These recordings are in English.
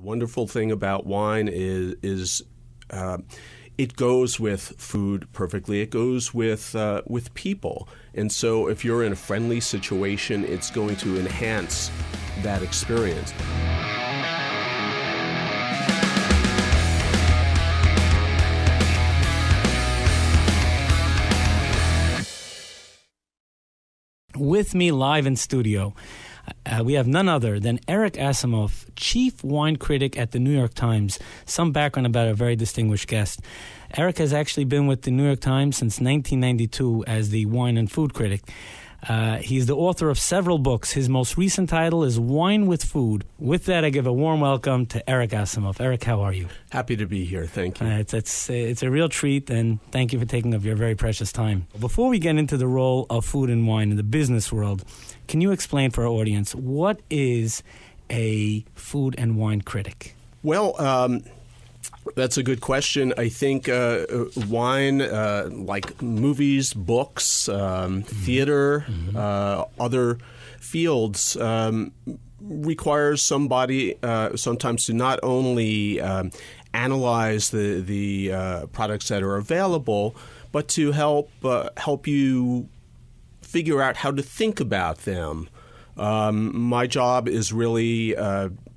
The wonderful thing about wine is it goes with food perfectly. It goes with people. And so if you're in a friendly situation, it's going to enhance that experience. With me live in studio, we have none other than Eric Asimov, chief wine critic at the New York Times. Some background about a very distinguished guest. Eric has actually been with the New York Times since 1992 as the wine and food critic. He's the author of several books. His most recent title is Wine with Food. With that, I give a warm welcome to Eric Asimov. Eric, how are you? Happy to be here. Thank you. It's a real treat, and thank you for taking up your very precious time. Before we get into the role of food and wine in the business world, can you explain for our audience, what is a food and wine critic? Well, that's a good question. I think wine, like movies, books, theater, other fields, requires somebody sometimes to not only analyze the products that are available, but to help you figure out how to think about them. My job is really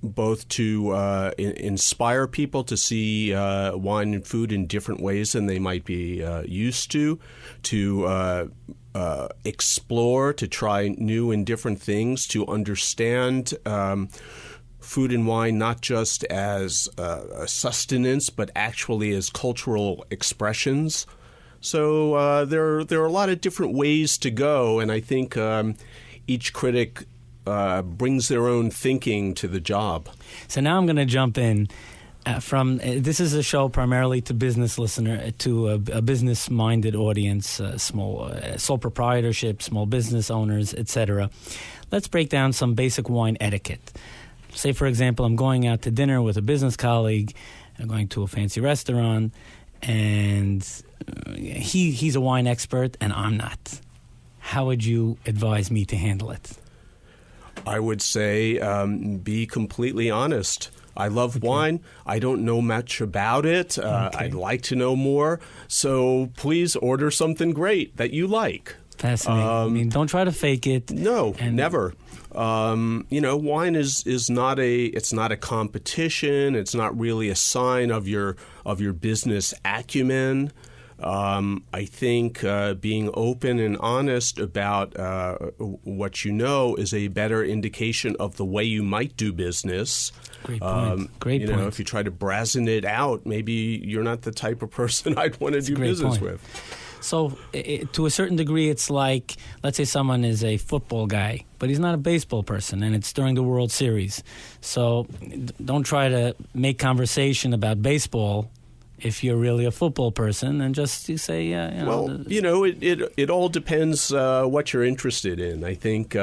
both to inspire people to see wine and food in different ways than they might be used to explore, to try new and different things, to understand food and wine not just as sustenance, but actually as cultural expressions. So there are a lot of different ways to go, and I think each critic brings their own thinking to the job. So now I'm going to jump in this is a show primarily to business listener, to a business-minded audience, small sole proprietorship, small business owners, etc. Let's break down some basic wine etiquette. Say, for example, I'm going out to dinner with a business colleague. I'm going to a fancy restaurant, and he's a wine expert, and I'm not. How would you advise me to handle it? I would say be completely honest. I love wine. I don't know much about it. I'd like to know more. So please order something great that you like. Fascinating. Don't try to fake it. No, never. Wine is not a competition. It's not really a sign of your business acumen. I think being open and honest about what you know is a better indication of the way you might do business. Great point. Great point. If you try to brazen it out, maybe you're not the type of person I'd want to do business with. So to a certain degree, it's like, let's say someone is a football guy, but he's not a baseball person, and it's during the World Series. So don't try to make conversation about baseball if you're really a football person, and just you say, it all depends what you're interested in. I think,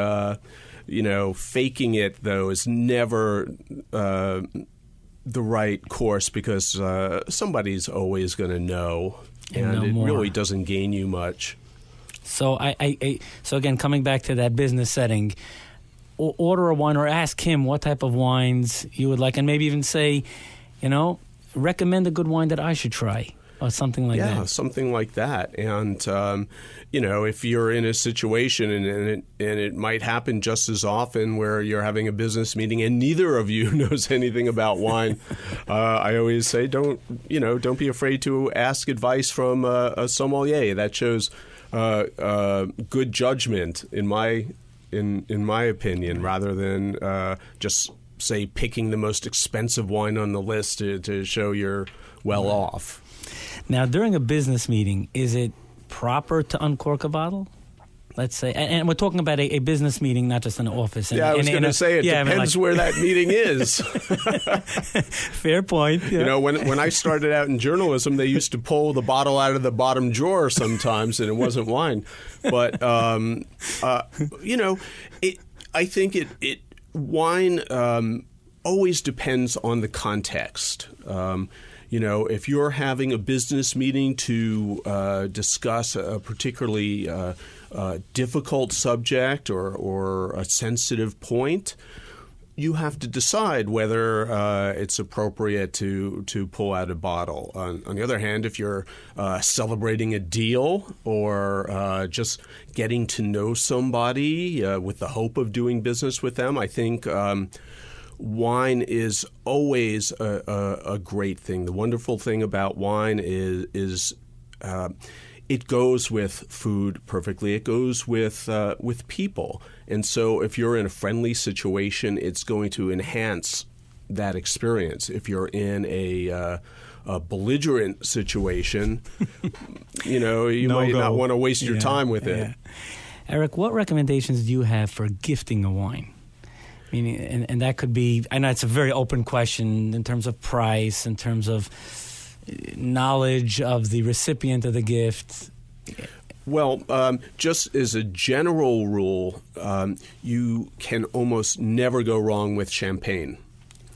faking it, though, is never the right course, because somebody's always going to know, and it really doesn't gain you much. So so again, coming back to that business setting, order a wine or ask him what type of wines you would like, and maybe even say, recommend a good wine that I should try, or something like that. Yeah, something like that. And, if you're in a situation, and it might happen just as often, where you're having a business meeting and neither of you knows anything about wine, I always say, don't be afraid to ask advice from a sommelier. That shows good judgment, in my opinion, rather than just say picking the most expensive wine on the list to show you're well off. Now, during a business meeting, is it proper to uncork a bottle? Let's say, and we're talking about a business meeting, not just an office. I was going to say, it depends where that meeting is. Fair point. Yeah. When I started out in journalism, they used to pull the bottle out of the bottom drawer sometimes, and it wasn't wine. But, I think wine always depends on the context. If you're having a business meeting to discuss a particularly difficult subject or a sensitive point, you have to decide whether it's appropriate to pull out a bottle. On the other hand, if you're celebrating a deal or just getting to know somebody with the hope of doing business with them, I think wine is always a great thing. The wonderful thing about wine is it goes with food perfectly. It goes with people. And so if you're in a friendly situation, it's going to enhance that experience. If you're in a belligerent situation, you might not want to waste your time with it. Eric, what recommendations do you have for gifting a wine? I mean, and that could be, I know it's a very open question in terms of price, in terms of knowledge of the recipient of the gift. Well, just as a general rule, you can almost never go wrong with champagne.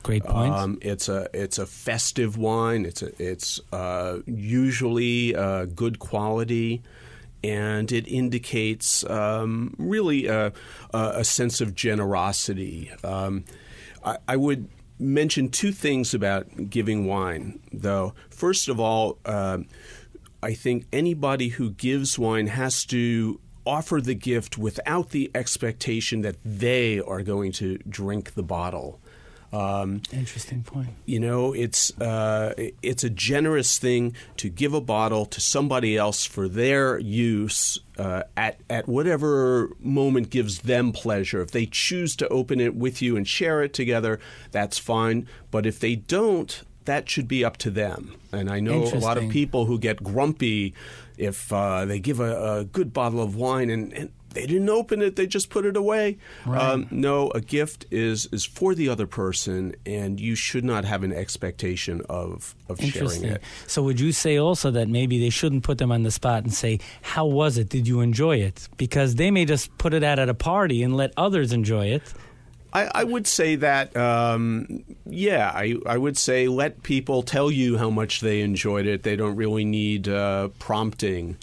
Great point. It's a festive wine. It's usually good quality, and it indicates really a sense of generosity. I would mention two things about giving wine, though. First of all, I think anybody who gives wine has to offer the gift without the expectation that they are going to drink the bottle. Interesting point. It's a generous thing to give a bottle to somebody else for their use at whatever moment gives them pleasure. If they choose to open it with you and share it together, that's fine. But if they don't, that should be up to them. And I know a lot of people who get grumpy if they give a good bottle of wine and they didn't open it, they just put it away. Right. No, a gift is for the other person, and you should not have an expectation of sharing it. So would you say also that maybe they shouldn't put them on the spot and say, how was it? Did you enjoy it? Because they may just put it out at a party and let others enjoy it. I would say that, I would say let people tell you how much they enjoyed it. They don't really need prompting.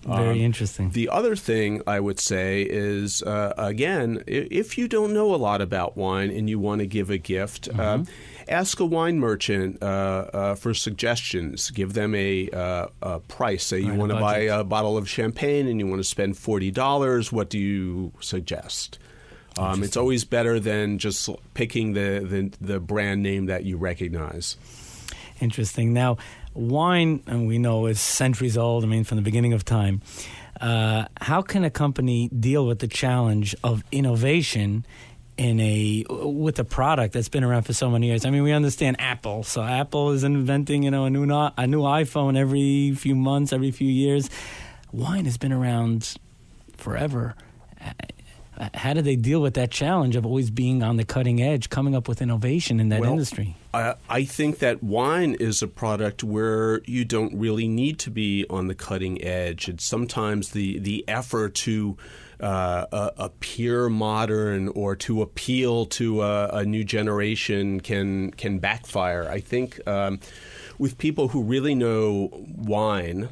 Very interesting. The other thing I would say is, again, if you don't know a lot about wine and you want to give a gift, ask a wine merchant for suggestions. Give them a price. Say you want to buy a bottle of champagne and you want to spend $40. What do you suggest? It's always better than just picking the brand name that you recognize. Interesting. Now, wine, and we know, is centuries old, from the beginning of time. How can a company deal with the challenge of innovation with a product that's been around for so many years? We understand Apple. So Apple is inventing, a new iPhone every few months, every few years. Wine has been around forever. How do they deal with that challenge of always being on the cutting edge, coming up with innovation in that industry? I think that wine is a product where you don't really need to be on the cutting edge. It's sometimes the effort to appear modern or to appeal to a new generation can backfire. I think with people who really know wine,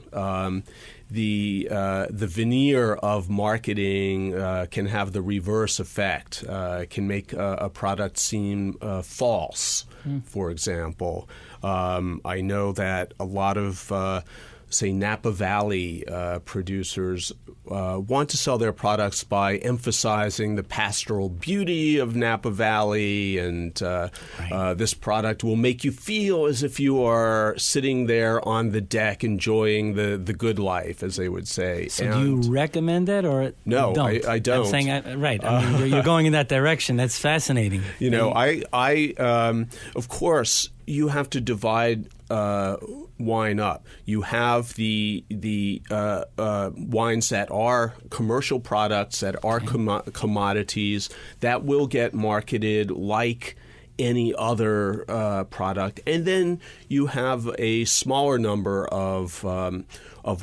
the veneer of marketing can have the reverse effect. It can make a product seem false, for example. I know that a lot of say Napa Valley producers want to sell their products by emphasizing the pastoral beauty of Napa Valley, and this product will make you feel as if you are sitting there on the deck enjoying the good life, as they would say. So do you recommend that, or no? Don't? I don't. I'm saying you're going in that direction. That's fascinating. Of course, you have to divide wine up. You have the wines that are commercial products, that are commodities, that will get marketed like any other product, and then you have a smaller number of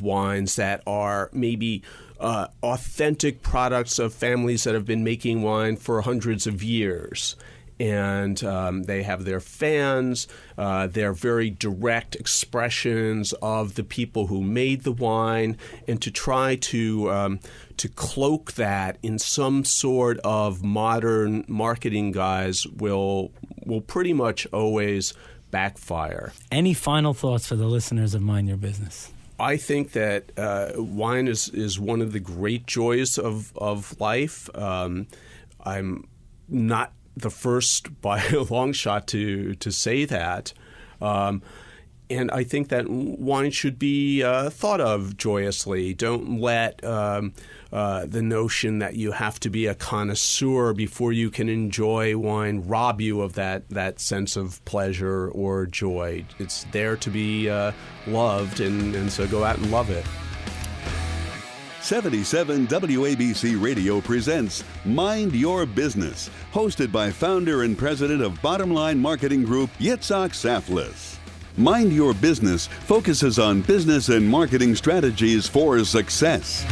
wines that are maybe authentic products of families that have been making wine for hundreds of years. and they have their fans. They're very direct expressions of the people who made the wine, and to try to cloak that in some sort of modern marketing guise will pretty much always backfire. Any final thoughts for the listeners of Mind Your Business? I think that wine is one of the great joys of life. I'm not the first by a long shot to say that. And I think that wine should be thought of joyously. Don't let the notion that you have to be a connoisseur before you can enjoy wine rob you of that sense of pleasure or joy. It's there to be loved, and so go out and love it. 77 WABC Radio presents Mind Your Business, hosted by founder and president of Bottom Line Marketing Group, Yitzchok Saftlas. Mind Your Business focuses on business and marketing strategies for success.